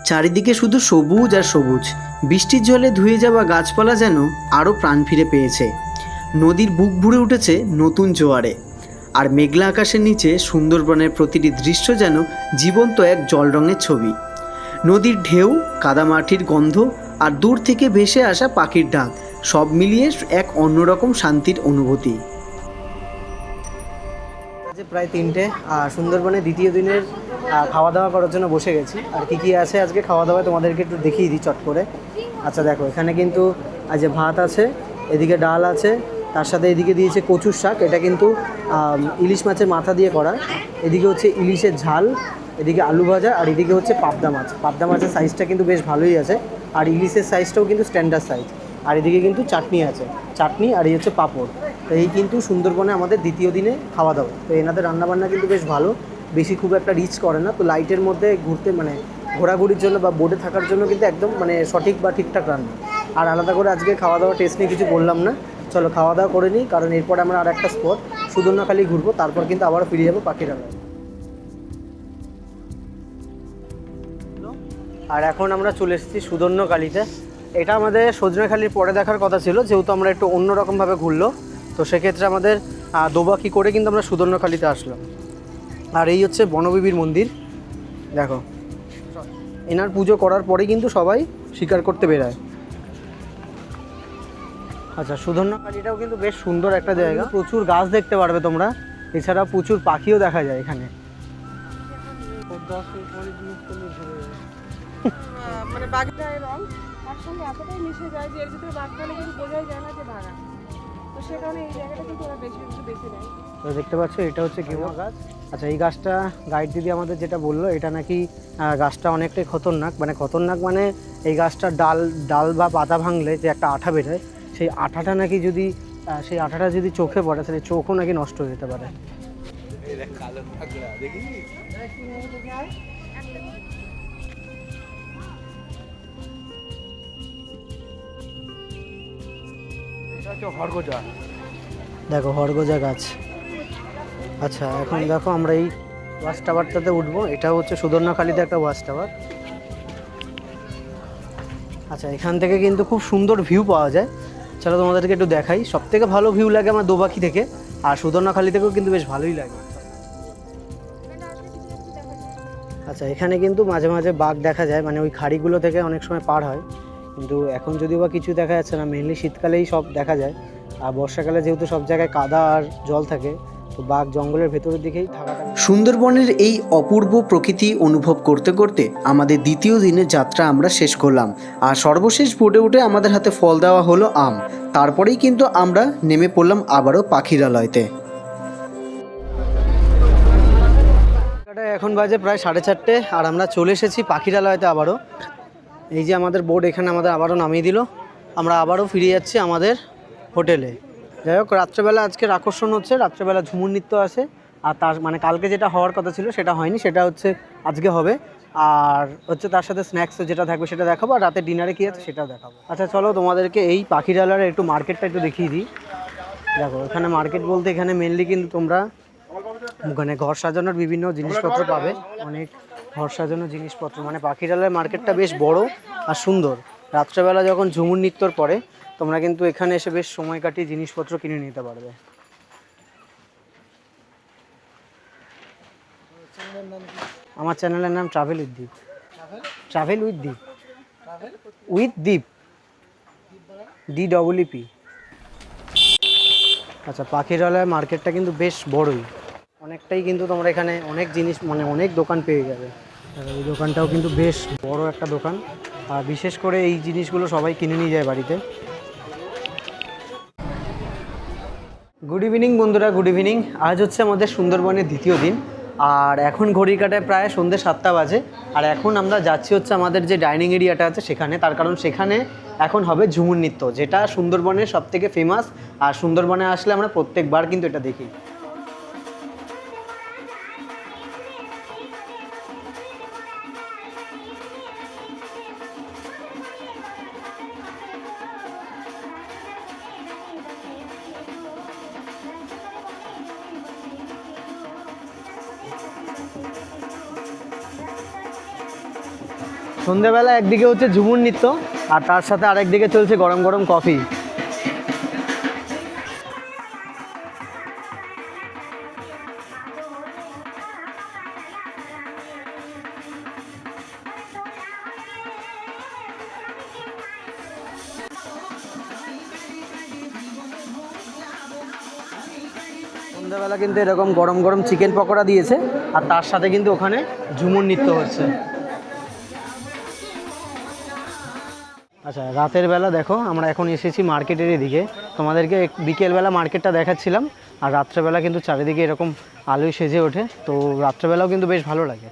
চারিদিকে শুধু সবুজ আর সবুজ, বৃষ্টির জলে ধুয়ে যাওয়া গাছপালা যেন আরও প্রাণ ফিরে পেয়েছে। নদীর বুক ভরে উঠেছে নতুন জোয়ারে, আর মেঘলা আকাশের নিচে সুন্দরবনের প্রতিটি দৃশ্য যেন জীবন্ত এক জল রঙের ছবি। নদীর ঢেউ, কাদামাটির গন্ধ আর দূর থেকে ভেসে আসা পাখির ডাক, সব মিলিয়ে এক অন্যরকম শান্তির অনুভূতি। প্রায় 3টে, সুন্দরবনের দ্বিতীয় দিনের খাওয়া দাওয়া করার জন্য বসে গেছি। আর কি আছে আজকে খাওয়া দাওয়ায় তোমাদেরকে একটু দেখিয়ে দিই চট করে। আচ্ছা দেখো, এখানে কিন্তু আজ ভাত আছে, এদিকে ডাল আছে, তার সাথে এদিকে দিয়েছে কচুর শাক, এটা কিন্তু ইলিশ মাছের মাথা দিয়ে করা। এদিকে হচ্ছে ইলিশের ঝাল, এদিকে আলু ভাজা, আর এদিকে হচ্ছে পাবদা মাছ। পাবদা মাছের সাইজটা কিন্তু বেশ ভালোই আছে, আর ইলিশের সাইজটাও কিন্তু স্ট্যান্ডার্ড সাইজ। আর এদিকে কিন্তু চাটনি আছে, চাটনি, আর এই হচ্ছে পাঁপড়। তো এই কিন্তু সুন্দরবনে আমাদের দ্বিতীয় দিনে খাওয়া দাওয়া। তো এনাদের রান্নাবান্না কিন্তু বেশ ভালো, বেশি খুব একটা রিচ করে না। তো লাইটের মধ্যে ঘুরতে মানে ঘোরাঘুরির জন্য বা বোটে থাকার জন্য কিন্তু একদম মানে সঠিক বা ঠিকঠাক রান্না। আর আলাদা করে আজকে খাওয়া দাওয়া টেস্ট নিয়ে কিছু বললাম না। চলো খাওয়া দাওয়া করে নিই, কারণ এরপর আমরা আর একটা স্পট সুদর্ণখালি ঘুরবো, তারপর কিন্তু আবার ফিরে যাবো পাখিরালয়। আর এখন আমরা চলে এসেছি সুদর্ণখালিতে। এটা আমাদের সজনেখালির পরে দেখার কথা ছিল, যেহেতু আমরা একটু অন্যরকমভাবে ঘুরলো, তো সেক্ষেত্রে আমাদের দোবাকি করে কিন্তু আমরা সুদর্ণখালিতে আসলাম। আর এই হচ্ছে বনবিবির মন্দির। দেখো, এনার পুজো করার পরে কিন্তু সবাই শিকার করতে বেরোয়। আচ্ছা, সুধন্যকালীটাও কিন্তু বেশ সুন্দর একটা জায়গা, প্রচুর গাছ দেখতে পারবে তোমরা, এছাড়া প্রচুর পাখিও দেখা যায় এখানে। মানে বাগদায় রং তার সঙ্গে এতটাই মিশে যায় যে এর ভিতরে বাগদালে কিন্তু বোঝাই যায় না যে বাগান, তো সে কারণে এই জায়গাটা কিন্তু ওরা বেশি বেশি নেয়। তো দেখতে পাচ্ছ এটা হচ্ছে গেওয়া গাছ। আচ্ছা, এই গাছটা গাইড দিদি আমাদের যেটা বললো, এটা নাকি গাছটা অনেকটাই খতরনাক, মানে এই গাছটার ডাল বা পাতা ভাঙলে যে একটা আঠা বেরোয়, সেই আঠাটা নাকি যদি চোখে পড়ে তাহলে চোখও নাকি নষ্ট হয়ে যেতে পারে। দেখো হরগোজা গাছ। আচ্ছা, এখন দেখো আমরা এই ওয়াচ টাওয়ারটাতে উঠবো। এটা হচ্ছে সুধন্যখালীতে একটা ওয়াচ টাওয়ার। আচ্ছা, এখান থেকে কিন্তু খুব সুন্দর ভিউ পাওয়া যায়। চলো তোমাদেরকে একটু দেখাই। সব থেকে ভালো ভিউ লাগে আমার দোবাকি থেকে, আর সুধন্যখালী থেকেও কিন্তু বেশ ভালোই লাগে। আচ্ছা, এখানে কিন্তু মাঝে মাঝে বাঘ দেখা যায়, মানে ওই খাড়িগুলো থেকে অনেক সময় পার হয়, কিন্তু এখন যদিও বা কিছু দেখা যাচ্ছে না, মেনলি শীতকালেই সব দেখা যায়। আর বর্ষাকালে যেহেতু সব জায়গায় কাদা আর জল থাকে, তো বাঘ জঙ্গলের ভেতরের দিকেই থাকাটা। সুন্দরবনের এই অপূর্ব প্রকৃতি অনুভব করতে করতে আমাদের দ্বিতীয় দিনের যাত্রা আমরা শেষ করলাম। আর সর্বশেষ বোটে উঠে আমাদের হাতে ফল দেওয়া হলো আম। তারপরেই কিন্তু আমরা নেমে পড়লাম আবারও পাখিরালয়তে। এখন বাজে প্রায় 4:30, আর আমরা চলে এসেছি পাখিরালয়তে আবারও। এই যে আমাদের বোট এখানে আমাদের আবারও নামিয়ে দিল। আমরা আবারও ফিরে যাচ্ছি আমাদের হোটেলে। যাই হোক, রাত্রেবেলা আজকের আকর্ষণ হচ্ছে, রাত্রেবেলা ঝুমুর নৃত্য আছে। আর তার মানে কালকে যেটা হওয়ার কথা ছিল সেটা হয়নি, সেটা হচ্ছে আজকে হবে। আর হচ্ছে তার সাথে স্ন্যাক্সও যেটা থাকবে সেটা দেখাবো, আর রাতে ডিনারে কী আছে সেটাও দেখাবো। আচ্ছা চলো, তোমাদেরকে এই পাখিরালয়ের একটু মার্কেটটা একটু দেখিয়ে দিই। দেখো, এখানে মার্কেট বলতে এখানে মেনলি কিন্তু তোমরা মানে ঘর সাজানোর বিভিন্ন জিনিসপত্র পাবে, অনেক ঘর সাজানোর জিনিসপত্র। মানে পাখিরালয়ের মার্কেটটা বেশ বড় আর সুন্দর। রাত্রেবেলা যখন ঝুমুর নৃত্যর পরে তোমরা কিন্তু এখানে এসে বেশ সময় কাটিয়ে জিনিসপত্র কিনে নিতে পারবে। আমার চ্যানেলের নাম ট্রাভেল উইথ দীপ। DEEP। আচ্ছা, পাখিরালয় মার্কেটটা কিন্তু বেশ বড়ই, অনেকটাই কিন্তু তোমরা এখানে অনেক জিনিস মানে অনেক দোকান পেয়ে যাবে। এই দোকানটাও কিন্তু বেশ বড় একটা দোকান, আর বিশেষ করে এই জিনিসগুলো সবাই কিনে নিয়ে যায় বাড়িতে। গুড ইভিনিং বন্ধুরা, গুড ইভিনিং। আজ হচ্ছে আমাদের সুন্দরবনের দ্বিতীয় দিন, আর এখন ঘড়ির কাটায় প্রায় সন্ধ্যে 7টা বাজে। আর এখন আমরা যাচ্ছি হচ্ছে আমাদের যে ডাইনিং এরিয়াটা আছে সেখানে, তার কারণ সেখানে এখন হবে ঝুমুর নৃত্য, যেটা সুন্দরবনের সবথেকে ফেমাস। আর সুন্দরবনে আসলে আমরা প্রত্যেকবার কিন্তু এটা দেখি। সন্ধ্যেবেলা একদিকে হচ্ছে ঝুমুর নৃত্য, আর তার সাথে আরেকদিকে চলছে গরম গরম কফি। সন্ধ্যাবেলা কিন্তু এরকম গরম গরম চিকেন পকোড়া দিয়েছে, আর তার সাথে কিন্তু ওখানে ঝুমুর নৃত্য হচ্ছে। আচ্ছা, রাতের বেলা দেখো আমরা এখন এসেছি মার্কেটের এদিকে। তোমাদেরকে বিকেলবেলা মার্কেটটা দেখাচ্ছিলাম, আর রাত্রেবেলা কিন্তু চারিদিকে এরকম আলোয় সেজে ওঠে, তো রাত্রেবেলাও কিন্তু বেশ ভালো লাগে।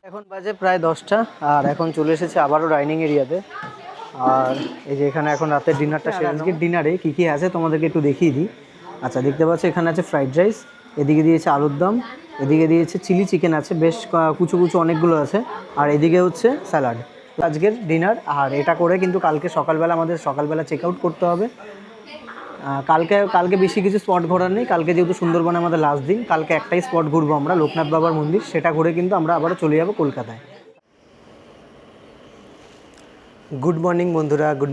এখন বাজে প্রায় 10টা, আর এখন চলে এসেছে আবারও ডাইনিং এরিয়াতে। আর এই যে এখানে এখন রাতের ডিনারটা সেরে, আজকের ডিনারে কী কী আছে তোমাদেরকে একটু দেখিয়ে দিই। আচ্ছা, দেখতে পাচ্ছ এখানে আছে ফ্রাইড রাইস, এদিকে দিয়েছে আলুর দম, এদিকে দিয়েছে চিলি চিকেন আছে বেশ কুচু কুচু অনেকগুলো আছে, আর এদিকে হচ্ছে স্যালাড। আজকের ডিনার, আর এটা করে কিন্তু কালকে সকালবেলা চেক আউট করতে হবে। কালকে বেশি কিছু স্পট ঘোরার নেই, কালকে যেহেতু সুন্দরবনে আমাদের লাস্ট দিন, কালকে একটাই স্পট ঘুরবো আমরা, লোকনাথ বাবার মন্দির। সেটা ঘুরে কিন্তু আমরা আবারও চলে যাবো কলকাতায়। গুড মর্নিং বন্ধুরা, গুড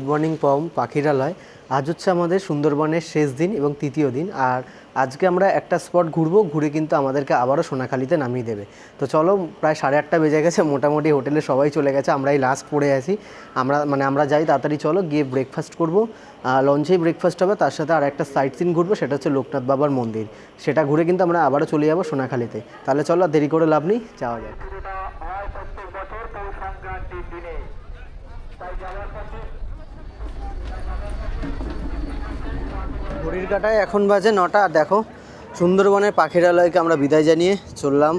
মর্নিং পাখিরালয়। আজ হচ্ছে আমাদের সুন্দরবনের শেষ দিন এবং তৃতীয় দিন, আর আজকে আমরা একটা স্পট ঘুরবো, ঘুরে কিন্তু আমাদেরকে আবারও সোনাখালিতে নামিয়ে দেবে। তো চলো, প্রায় 8:30 বেজে গেছে, মোটামুটি হোটেলে সবাই চলে গেছে, আমরাই লাস্ট পড়ে আছি। আমরা যাই তাড়াতাড়ি, চলো গিয়ে ব্রেকফাস্ট করবো। লঞ্চেই ব্রেকফাস্ট হবে, তার সাথে আর একটা সাইট সিন ঘুরবো, সেটা হচ্ছে লোকনাথ বাবার মন্দির। সেটা ঘুরে কিন্তু আমরা আবারও চলে যাবো সোনাখালিতে। তাহলে চলো, আর দেরি করে লাভ নেই, যাওয়া যাক। ঘড়ির কাঁটায় এখন বাজে 9টা, আর দেখো সুন্দরবনের পাখিরালয়কে আমরা বিদায় জানিয়ে চললাম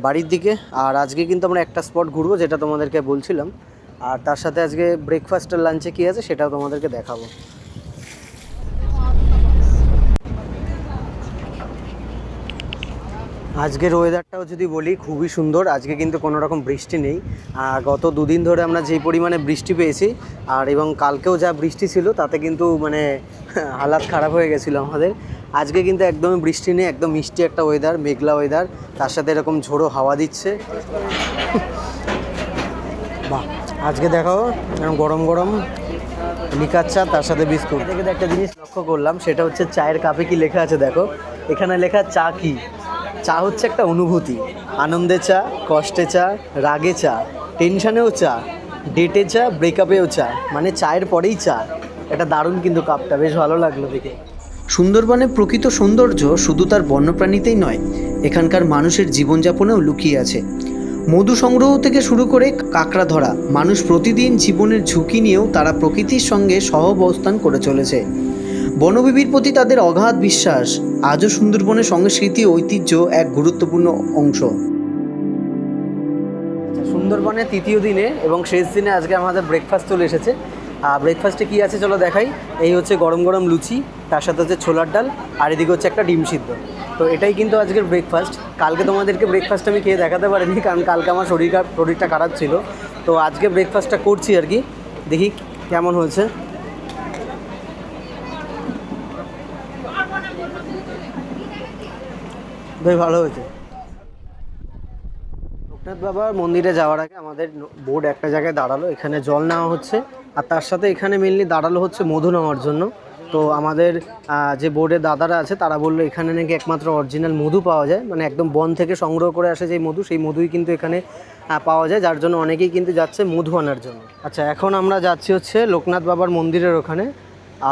বাড়ির দিকে। আর আজকে কিন্তু আমরা একটা স্পট ঘুরবো, যেটা তোমাদেরকে বলছিলাম, আর তার সাথে আজকে ব্রেকফাস্ট আর লাঞ্চে কী আছে সেটাও তোমাদেরকে দেখাবো। আজকের ওয়েদারটাও যদি বলি খুবই সুন্দর, আজকে কিন্তু কোনো রকম বৃষ্টি নেই। গত 2 দিন ধরে আমরা যেই পরিমাণে বৃষ্টি পেয়েছি, আর এবং কালকেও যা বৃষ্টি ছিল তাতে কিন্তু মানে হালাত খারাপ হয়ে গেছিলো আমাদের। আজকে কিন্তু একদমই বৃষ্টি নেই, একদম মিষ্টি একটা ওয়েদার, মেঘলা ওয়েদার, তার সাথে এরকম ঝোড়ো হাওয়া দিচ্ছে। বাহ, আজকে দেখো গরম গরম লিকার চা, তার সাথে বিস্কুট। থেকে একটা জিনিস লক্ষ্য করলাম, সেটা হচ্ছে চায়ের কাপে কি লেখা আছে দেখো, এখানে লেখা চা কি। চা হচ্ছে একটা অনুভূতি, আনন্দে চা, কষ্টে চা, রাগে চা, টেনশানেও চা, ডেটে চা, ব্রেকআপেও চা, মানে চায়ের পরেই চা। এটা দারুণ কিন্তু কাপটা, বেশ ভালো লাগলো দেখে। সুন্দরবনের প্রকৃত সৌন্দর্য শুধু তার বন্যপ্রাণীতেই নয়, এখানকার মানুষের জীবনযাপনেও লুকিয়ে আছে। মধু সংগ্রহ থেকে শুরু করে কাঁকড়া ধরা, মানুষ প্রতিদিন জীবনের ঝুঁকি নিয়েও তারা প্রকৃতির সঙ্গে সহাবস্থান করে চলেছে। বনবিবির প্রতি তাদের অগাধ বিশ্বাস আজও সুন্দরবনের সংস্কৃতি ঐতিহ্য এক গুরুত্বপূর্ণ অংশ। সুন্দরবনের তৃতীয় দিনে এবং শেষ দিনে আজকে আমাদের ব্রেকফাস্ট চলে এসেছে। ব্রেকফাস্টে কী আছে চলো দেখাই। এই হচ্ছে গরম গরম লুচি, তার সাথে হচ্ছে ছোলার ডাল, আর এদিকে হচ্ছে একটা ডিম সিদ্ধ। তো এটাই কিন্তু আজকের ব্রেকফাস্ট। কালকে তোমাদেরকে ব্রেকফাস্ট আমি খেয়ে দেখাতে পারিনি, কারণ কালকে আমার শরীরটা খারাপ ছিল। তো আজকে ব্রেকফাস্টটা করছি আর কি, দেখি কেমন হয়েছে। বেশ ভালো হয়েছে। লোকনাথ বাবার মন্দিরে যাওয়ার আগে আমাদের বোর্ড একটা জায়গায় দাঁড়ালো, এখানে জল নেওয়া হচ্ছে, আর তার সাথে এখানে মেনলি দাঁড়ালো হচ্ছে মধু নেওয়ার জন্য। তো আমাদের যে বোর্ডের দাদারা আছে তারা বললো এখানে নাকি একমাত্র অরিজিনাল মধু পাওয়া যায়, মানে একদম বন থেকে সংগ্রহ করে আসে যে মধু, সেই মধুই কিন্তু এখানে পাওয়া যায়, যার জন্য অনেকেই কিন্তু যাচ্ছে মধু আনার জন্য। আচ্ছা, এখন আমরা যাচ্ছি হচ্ছে লোকনাথ বাবার মন্দিরের ওখানে,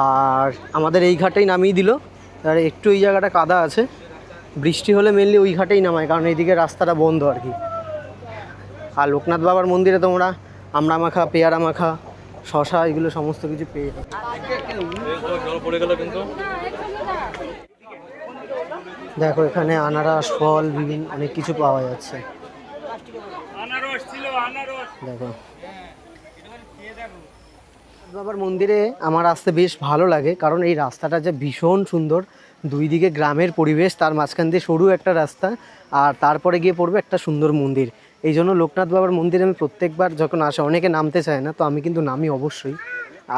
আর আমাদের এই ঘাটেই নামিয়ে দিল। আর একটু এই জায়গাটা কাদা আছে, বৃষ্টি হলে মেনলি ওই ঘাটেই নামায়, কারণ এইদিকে রাস্তাটা বন্ধ আর কি। আর লোকনাথ বাবার মন্দিরে তোমরা আমড়া মাখা, পেয়ারা মাখা, শশা, এগুলো সমস্ত কিছু পেয়ে যাবে। দেখো এখানে আনারস, ফল, বিভিন্ন অনেক কিছু পাওয়া যাচ্ছে। দেখো বাবার মন্দিরে আমার আসতে বেশ ভালো লাগে, কারণ এই রাস্তাটা যে ভীষণ সুন্দর, দুই দিকে গ্রামের পরিবেশ, তার মাঝখান দিয়ে সরু একটা রাস্তা, আর তারপরে গিয়ে পড়বে একটা সুন্দর মন্দির। এই জন্য লোকনাথ বাবার মন্দিরে আমি প্রত্যেকবার যখন আসে, অনেকে নামতে চায় না, তো আমি কিন্তু নামি অবশ্যই।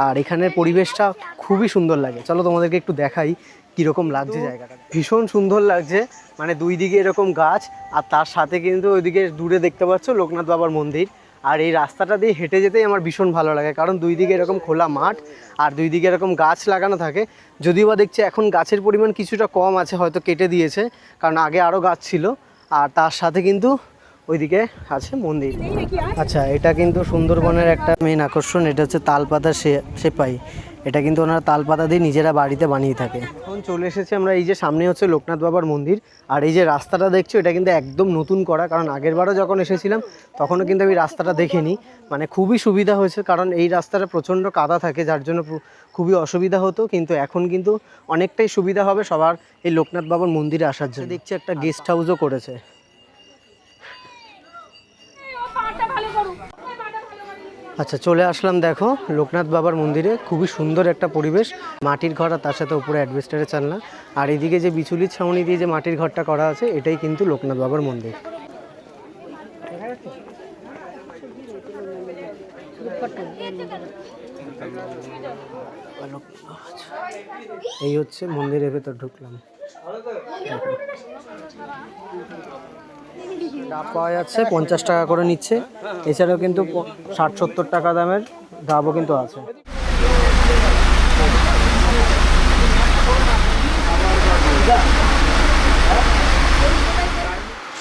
আর এখানের পরিবেশটা খুবই সুন্দর লাগে, চলো তোমাদেরকে একটু দেখাই কীরকম লাগছে জায়গাটা। ভীষণ সুন্দর লাগছে, মানে দুই দিকে এরকম গাছ, আর তার সাথে কিন্তু ওইদিকে দূরে দেখতে পাচ্ছ লোকনাথ বাবার মন্দির। আর এই রাস্তাটা দিয়ে হেঁটে যেতেই আমার ভীষণ ভালো লাগে, কারণ দুই দিকে এরকম খোলা মাঠ, আর দুই দিকে এরকম গাছ লাগানো থাকে। যদিও বা দেখছি এখন গাছের পরিমাণ কিছুটা কম আছে, হয়তো কেটে দিয়েছে, কারণ আগে আরও গাছ ছিল। আর তার সাথে কিন্তু ওইদিকে আছে মন্দির। আচ্ছা, এটা কিন্তু সুন্দরবনের একটা মেন আকর্ষণ, এটা হচ্ছে তালপাতা সেপাই। এটা কিন্তু ওনারা তালপাতা দিয়ে নিজেরা বাড়িতে বানিয়ে থাকে। এখন চলে এসেছি আমরা, এই যে সামনে হচ্ছে লোকনাথ বাবার মন্দির, আর এই যে রাস্তাটা দেখছো এটা কিন্তু একদম নতুন করা, কারণ আগেরবারও যখন এসেছিলাম তখনও কিন্তু আমি রাস্তাটা দেখিনি। মানে খুবই সুবিধা হয়েছে, কারণ এই রাস্তাটা প্রচণ্ড কাদা থাকে, যার জন্য খুবই অসুবিধা হতো, কিন্তু এখন কিন্তু অনেকটাই সুবিধা হবে সবার এই লোকনাথ বাবার মন্দিরে আসার জন্য। দেখছি একটা গেস্ট হাউসও করেছে। আচ্ছা, চলে আসলাম দেখো লোকনাথ বাবার মন্দিরে, খুবই সুন্দর একটা পরিবেশ, মাটির ঘর, আর তার সাথে উপরে অ্যাডভেস্টারের চালনা, আর এদিকে যে বিচুলির ছাউনি দিয়ে যে মাটির ঘরটা করা আছে, এটাই কিন্তু লোকনাথ বাবার মন্দির। এই হচ্ছে মন্দিরের ভেতর ঢুকলাম, ডাব পাওয়া যাচ্ছে, 50 টাকা করে নিচ্ছে। এছাড়াও কিন্তু 60-70 টাকা দামের ডাবও কিন্তু আছে।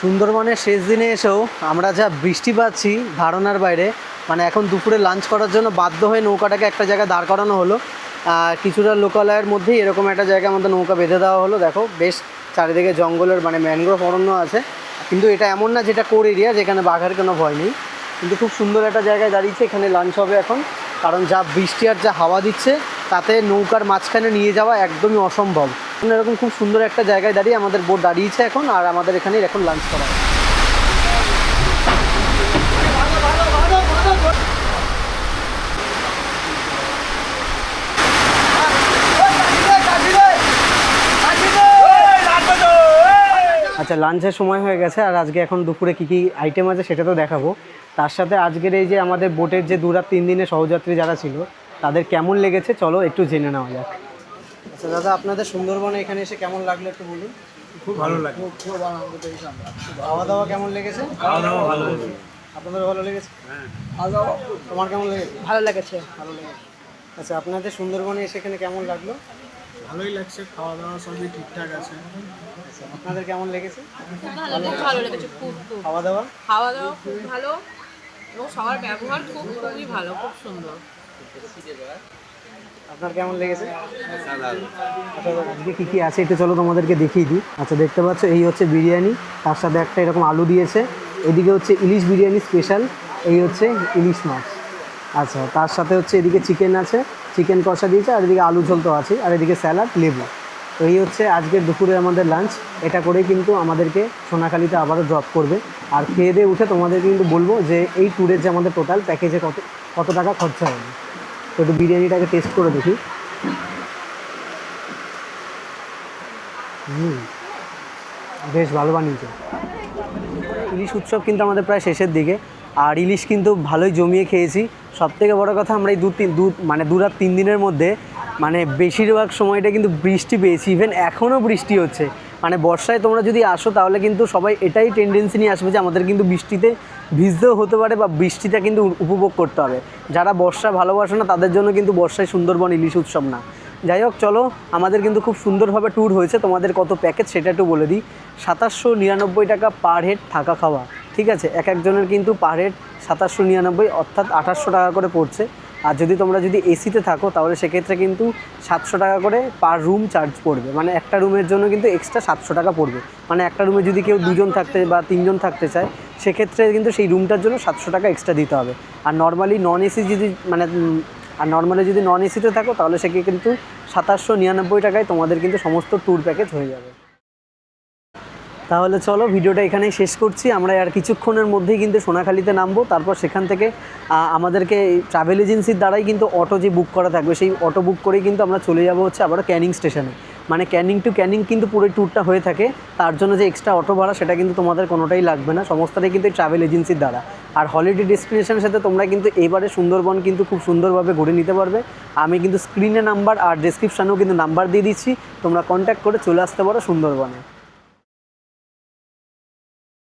সুন্দরবনের শেষ দিনে এসেও আমরা যা বৃষ্টি পাচ্ছি ধারণার বাইরে। মানে এখন দুপুরে লাঞ্চ করার জন্য বাধ্য হয়ে নৌকাটাকে একটা জায়গায় দাঁড় করানো হলো। কিছুটা লোকালয়ের মধ্যেই এরকম একটা জায়গায় আমাদের নৌকা বেঁধে দেওয়া হলো। দেখো বেশ চারিদিকে জঙ্গলের মানে ম্যানগ্রোভ অরণ্য আছে, কিন্তু এটা এমন না যেটা কোর এরিয়া যেখানে বাঘের কোনো ভয় নেই। কিন্তু খুব সুন্দর একটা জায়গায় দাঁড়িয়েছে, এখানে লাঞ্চ হবে এখন। কারণ যা বৃষ্টি আর যা হাওয়া দিচ্ছে তাতে নৌকার মাঝখানে নিয়ে যাওয়া একদমই অসম্ভব। এরকম খুব সুন্দর একটা জায়গায় দাঁড়িয়ে আমাদের বোট দাঁড়িয়েছে এখন, আর আমাদের এখানেই এখন লাঞ্চ করা হয়। আচ্ছা, লাঞ্চের সময় হয়ে গেছে, আর আজকে এখন দুপুরে কী কী আইটেম আছে সেটা তো দেখাবো। তার সাথে আজকের এই যে আমাদের বোটের যে 2 রাত 3 দিনের সহযাত্রী যারা ছিল তাদের কেমন লেগেছে চলো একটু জেনে নেওয়া যাক। আচ্ছা দাদা, আপনাদের সুন্দরবনে এখানে এসে কেমন লাগলো একটু বলুন। খুব ভালো লাগে। খুব আনন্দ পেয়েছি আমরা। খাওয়া দাওয়া কেমন লেগেছে? খাওয়া দাওয়া ভালো। আপনাদের ভালো লেগেছে? হ্যাঁ, খাওয়া দাওয়া তোমার কেমন লেগেছে? ভালো লেগেছে। ভালো লেগেছে। আচ্ছা, আপনাদের সুন্দরবনে এসে এখানে কেমন লাগলো? ভালোই লাগছে, খাওয়া দাওয়া সবই ঠিকঠাক আছে। আচ্ছা, আপনাদের কেমন লেগেছে? ভালো লেগেছে খুব। খাওয়া দাওয়া? খাওয়া দাওয়া খুব ভালো এবং সবার ব্যবহার খুবই ভালো, খুব সুন্দর। আপনার কেমন লেগেছে? আচ্ছা, আজকে কী কী আছে একটু চলো তোমাদেরকে দেখিয়ে দিই। আচ্ছা, দেখতে পাচ্ছ এই হচ্ছে বিরিয়ানি, তার সাথে একটা এরকম আলু দিয়েছে। এদিকে হচ্ছে ইলিশ বিরিয়ানি স্পেশাল, এই হচ্ছে ইলিশ মাছ। আচ্ছা, তার সাথে হচ্ছে এদিকে চিকেন আছে, চিকেন কষা দিয়েছে, আর এদিকে আলু ঝোল তো আছে, আর এদিকে স্যালাড, লেবু। তো এই হচ্ছে আজকের দুপুরে আমাদের লাঞ্চ। এটা করেই কিন্তু আমাদেরকে সোনাখালিতে আবারও ড্রপ করবে। আর খেয়ে দিয়ে উঠে তোমাদের কিন্তু বলবো যে এই ট্যুরের যে আমাদের টোটাল প্যাকেজে কত টাকা খরচা হবে। তো একটু বিরিয়ানিটাকে টেস্ট করে দেখি। বেশ ভালো বানিয়েছে। ইলিশ উৎসব কিন্তু আমাদের প্রায় শেষের দিকে, আর ইলিশ কিন্তু ভালোই জমিয়ে খেয়েছি। সবথেকে বড় কথা, আমরা এই 2 রাত 3 দিনের মধ্যে মানে বেশিরভাগ সময়টা কিন্তু বৃষ্টি পেয়েছি। ইভেন এখনও বৃষ্টি হচ্ছে। মানে বর্ষায় তোমরা যদি আসো তাহলে কিন্তু সবাই এটাই টেন্ডেন্সি নিয়ে আসবে যে আমাদের কিন্তু বৃষ্টিতে ভিজতেও হতে পারে, বা বৃষ্টিটা কিন্তু উপভোগ করতে হবে। যারা বর্ষা ভালোবাসে না তাদের জন্য কিন্তু বর্ষায় সুন্দরবন ইলিশ উৎসব না। যাই হোক, চলো, আমাদের কিন্তু খুব সুন্দরভাবে ট্যুর হয়েছে। তোমাদের কত প্যাকেজ সেটা একটু বলে দিই। 2799 টাকা পার হেড থাকা খাওয়া, ঠিক আছে? এক একজনের কিন্তু পার হেড 2799, অর্থাৎ 2800 টাকা করে পড়ছে। আর যদি তোমরা এসিতে থাকো তাহলে সেক্ষেত্রে কিন্তু 700 টাকা করে পার রুম চার্জ পড়বে। মানে একটা রুমের জন্য কিন্তু এক্সট্রা 700 টাকা পড়বে। মানে একটা রুমে যদি কেউ 2 জন থাকতে বা 3 জন থাকতে চায় সেক্ষেত্রে কিন্তু সেই রুমটার জন্য 700 টাকা এক্সট্রা দিতে হবে। আর নর্মালি যদি নন এসিতে থাকো তাহলে সেক্ষেত্রে কিন্তু 2799 টাকায় তোমাদের কিন্তু সমস্ত ট্যুর প্যাকেজ হয়ে যাবে। তাহলে চলো, ভিডিওটা এখানেই শেষ করছি। আমরা আর কিছুক্ষণের মধ্যেই কিন্তু সোনাখালিতে নামবো। তারপর সেখান থেকে আমাদেরকে ট্রাভেল এজেন্সির দ্বারাই কিন্তু অটো যে বুক করা থাকবে সেই অটো বুক করেই কিন্তু আমরা চলে যাব হচ্ছে আবার ক্যানিং স্টেশনে। মানে ক্যানিং টু ক্যানিং কিন্তু পুরো ট্যুরটা হয়ে থাকে। তার জন্য যে এক্সট্রা অটো ভাড়া সেটা কিন্তু তোমাদের কোনোটাই লাগবে না, সমস্তটাই কিন্তু ট্রাভেল এজেন্সির দ্বারা। আর হলিডে ডেস্টিনেশনের সাথে তোমরা কিন্তু এবারে সুন্দরবন কিন্তু খুব সুন্দরভাবে ঘুরে নিতে পারবে। আমি কিন্তু স্ক্রিনে নাম্বার আর ডেসক্রিপশানেও কিন্তু নাম্বার দিয়ে দিচ্ছি, তোমরা কন্ট্যাক্ট করে চলে আসতে পারো সুন্দরবনে।